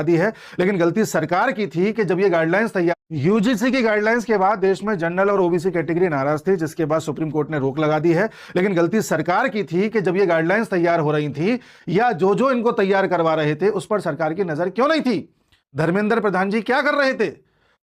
दी है, लेकिन गलती सरकार की थी कि जब ये गाइडलाइंस तैयार, यूजीसी की गाइडलाइंस के बाद देश में जनरल और ओबीसी कैटेगरी नाराज थी, जिसके बाद सुप्रीम कोर्ट ने रोक लगा दी है। लेकिन गलती सरकार की थी कि जब ये गाइडलाइंस तैयार हो रही थी या जो जो इनको तैयार करवा रहे थे उस पर सरकार की नजर क्यों नहीं थी? धर्मेंद्र प्रधान जी क्या कर रहे थे?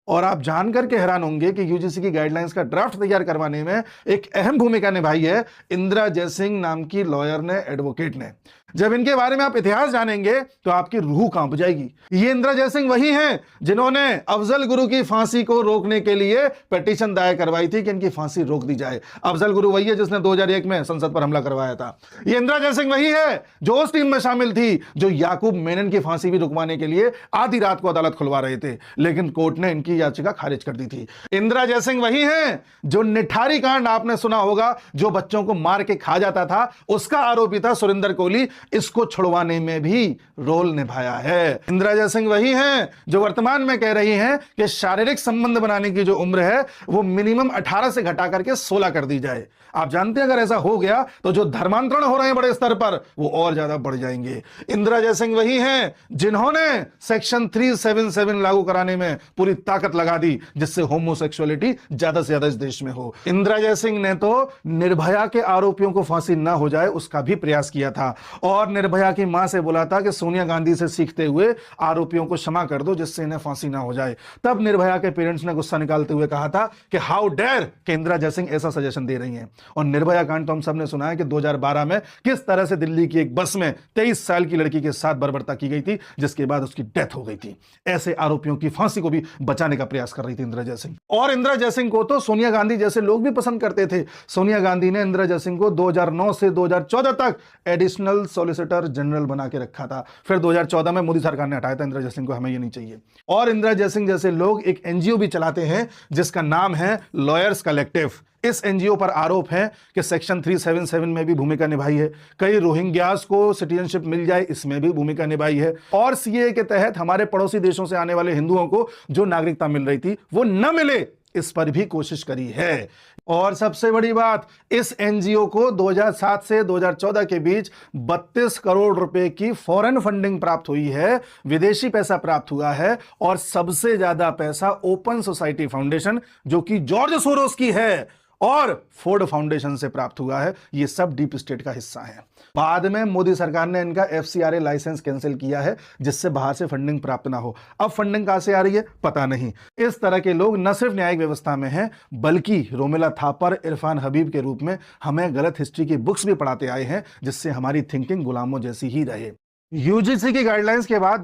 और आप जानकर के हैरान होंगे कि यूजीसी की गाइडलाइंस का ड्राफ्ट तैयार करवाने में एक अहम भूमिका निभाई है इंदिरा जयसिंह नाम की लॉयर ने, एडवोकेट ने। जब इनके बारे में आप इतिहास जानेंगे तो आपकी रूह कांप जाएगी। ये इंदिरा जयसिंह वही हैं जिन्होंने अफजल गुरु की फांसी को रोकने के लिए पिटीशन दायर करवाई थी कि इनकी फांसी रोक दी जाए। अफजल गुरु वही है जिसने 2001 में संसद पर हमला करवाया था। ये इंदिरा जयसिंह वही है जो उस टीम में शामिल थी जो याकूब मेनन की फांसी भी रुकवाने के लिए आधी रात को अदालत खुलवा रहे थे, लेकिन कोर्ट ने इनकी याचिका खारिज कर दी थी। इंदिरा जयसिंह वही हैं जो निठारी कांड आपने सुना होगा, जो बच्चों को मार के खा जाता था, उसका आरोपी था सुरेंद्र कोहली, इसको छुड़वाने में भी रोल निभाया है। इंदिरा जयसिंह वही हैं जो वर्तमान में कह रही हैं कि शारीरिक संबंध बनाने की जो उम्र है वो मिनिमम 18 से घटा करके 16 कर दी जाए। आप जानते हैं अगर ऐसा हो गया तो जो धर्मांतरण हो रहे हैं बड़े स्तर पर वो और ज्यादा बढ़ जाएंगे। इंदिरा जयसिंह वही हैं जिन्होंने सेक्शन 377 लागू कराने में पूरी ताकत लगा दी जिससे होमोसेक्सुअलिटी ज्यादा से ज्यादा इस देश में हो। इंदिरा जयसिंह ने तो निर्भया के आरोपियों को फांसी ना हो जाए उसका भी प्रयास किया था और निर्भया की मां से बोला था कि सोनिया गांधी से सीखते हुए आरोपियों को क्षमा कर दो जिससे इन्हें फांसी ना हो जाए। तब निर्भया के पेरेंट्स ने गुस्सा निकालते हुए कहा था कि हाउ डेयर कि इंदिरा जयसिंह ऐसा सजेशन दे रही हैं। और निर्भया कांड तो हम सबने सुना है कि 2012 में किस तरह से दिल्ली की एक बस में 23 साल की लड़की के साथ बर्बरता की गई थी, जिसके बाद उसकी डेथ हो गई थी। ऐसे आरोपियों की फांसी को भी बचाने का प्रयास कर रही थी इंदिरा जयसिंह। और इंदिरा जयसिंह को तो सोनिया गांधी जैसे लोग भी पसंद करते थे। सोनिया गांधी ने इंदिरा जयसिंह को 2009 से 2014 तक एडिशनल सॉलिसिटर जनरल बना के रखा था। फिर 2014 में मोदी सरकार ने हटाया था इंदिरा जयसिंह को, हमें ये नहीं चाहिए। और इंदिरा जयसिंह जैसे लोग एक एनजीओ भी चलाते हैं जिसका नाम है लॉयर्स कलेक्टिव। इस एनजीओ पर आरोप है कि सेक्शन 377 में भी भूमिका निभाई है, कई रोहिंग्यास को सिटीजनशिप मिल जाए इसमें भी भूमिका निभाई है, और सीए के तहत हमारे पड़ोसी देशों से आने वाले हिंदुओं को जो नागरिकता मिल रही थी वो न मिले इस पर भी कोशिश करी है। और सबसे बड़ी बात, इस एनजीओ को 2007 से 2014 के बीच 32 करोड़ रुपए की फॉरेन फंडिंग प्राप्त हुई है, विदेशी पैसा प्राप्त हुआ है। और सबसे ज्यादा पैसा ओपन सोसाइटी फाउंडेशन जो कि जॉर्ज सोरोस की है और फोर्ड फाउंडेशन से प्राप्त हुआ है। ये सब डीप स्टेट का हिस्सा है। बाद में मोदी सरकार ने इनका एफसीआरए लाइसेंस कैंसिल किया है जिससे बाहर से फंडिंग प्राप्त ना हो। अब फंडिंग कहां से आ रही है पता नहीं। इस तरह के लोग न सिर्फ न्यायिक व्यवस्था में हैं बल्कि रोमिला थापर, इरफान हबीब के रूप में हमें गलत हिस्ट्री की बुक्स भी पढ़ाते आए हैं जिससे हमारी थिंकिंग गुलामों जैसी ही रहे। यूजीसी की गाइडलाइंस के बाद